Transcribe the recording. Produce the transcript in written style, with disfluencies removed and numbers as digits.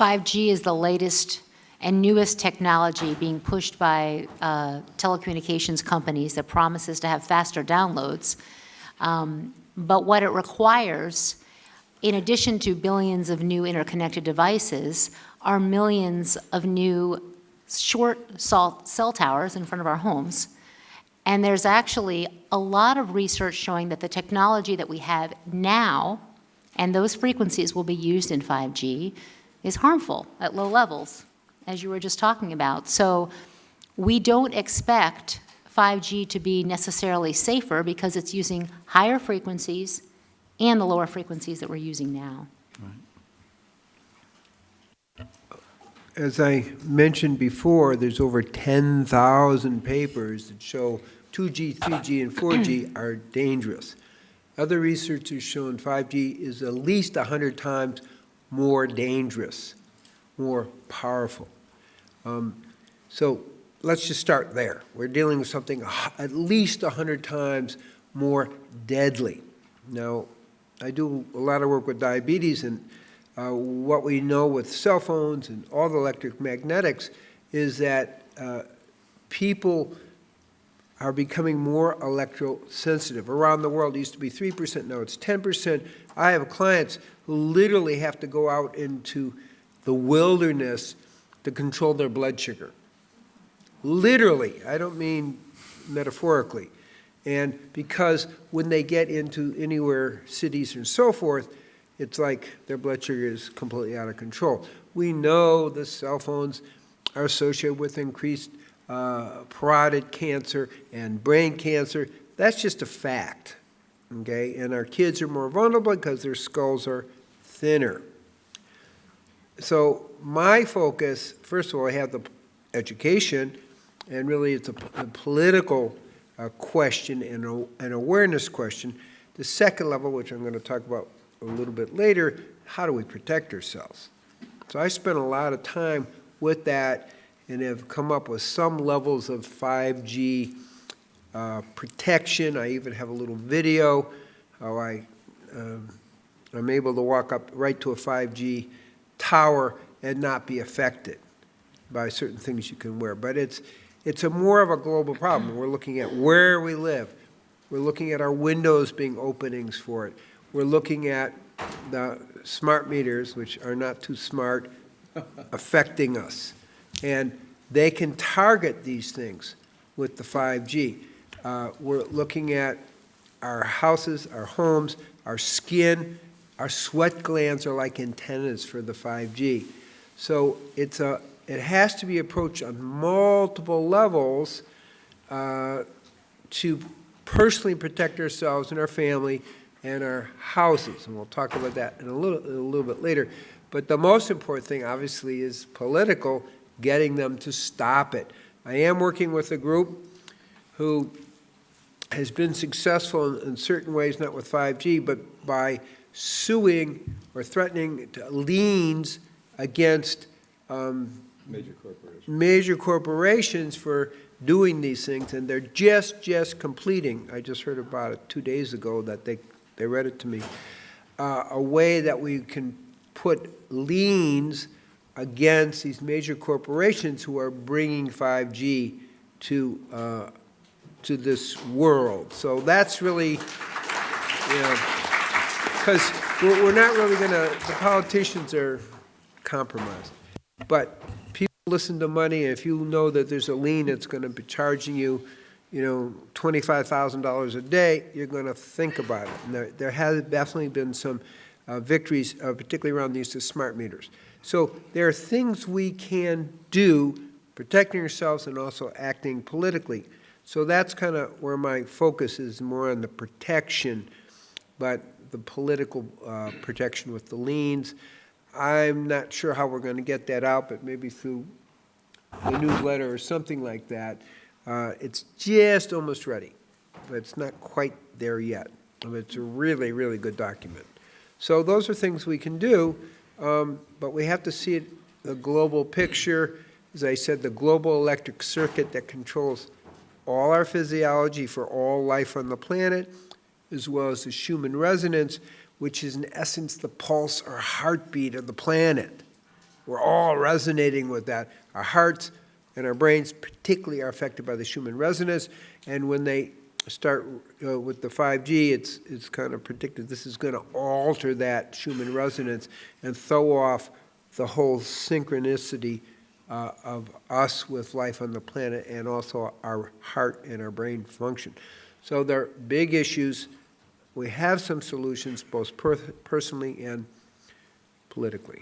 5G is the latest and newest technology being pushed by telecommunications companies that promises to have faster downloads. But what it requires, in addition to billions of new interconnected devices, are millions of new short cell towers in front of our homes. And there's actually a lot of research showing that the technology that we have now, and those frequencies will be used in 5G, is harmful at low levels, as you were just talking about. So we don't expect 5G to be necessarily safer because it's using higher frequencies and the lower frequencies that we're using now. As I mentioned before, there's over 10,000 papers that show 2G, 3G, and 4G are dangerous. Other research has shown 5G is at least 100 times more dangerous, more powerful. So let's just start there. We're dealing with something at least 100 times more deadly. Now, I do a lot of work with diabetes, and what we know with cell phones and all the electromagnetics is that people are becoming more electrosensitive. Around the world, it used to be 3%, now it's 10%. I have clients who literally have to go out into the wilderness to control their blood sugar. Literally, I don't mean metaphorically. And because when they get into anywhere, cities and so forth, it's like their blood sugar is completely out of control. We know the cell phones are associated with increased parotid cancer and brain cancer. That's just a fact, okay? And our kids are more vulnerable because their skulls are thinner. So my focus, first of all, I have the education, and really it's a political question and an awareness question. The second level, which I'm going to talk about a little bit later, how do we protect ourselves? So I spent a lot of time with that and have come up with some levels of 5G protection. I even have a little video how I'm able to walk up right to a 5G tower and not be affected by certain things you can wear. But it's more of a global problem. We're looking at where we live. We're looking at our windows being openings for it. We're looking at the smart meters, which are not too smart, affecting us. And they can target these things with the 5G. We're looking at our houses, our homes, our skin. Our sweat glands are like antennas for the 5G. So it has to be approached on multiple levels to personally protect ourselves and our family and our houses. And we'll talk about that in a little bit later. But the most important thing, obviously, is political, getting them to stop it. I am working with a group who has been successful in certain ways, not with 5G, but by suing or threatening liens against major corporations for doing these things, and they're just completing. I just heard about it 2 days ago that they read it to me. A way that we can put liens against these major corporations who are bringing 5G to this world. So that's really, because we're not really going to, the politicians are compromised. But people listen to money, and if you know that there's a lien that's going to be charging you, $25,000 a day, you're going to think about it. And there has definitely been some victories, particularly around the use of smart meters. So there are things we can do, protecting ourselves and also acting politically. So that's kind of where my focus is, more on the protection, but the political protection with the liens. I'm not sure how we're going to get that out, but maybe through the newsletter or something like that. It's just almost ready, but it's not quite there yet. It's a really, really good document. So those are things we can do, but we have to see it, the global picture. As I said, the global electric circuit that controls all our physiology for all life on the planet, as well as the Schumann resonance, which is in essence the pulse or heartbeat of the planet. We're all resonating with that. Our hearts and our brains particularly are affected by the Schumann resonance, and when they start with the 5G, it's kind of predicted this is going to alter that Schumann resonance and throw off the whole synchronicity of us with life on the planet and also our heart and our brain function. So they're big issues. We have some solutions, both personally and politically.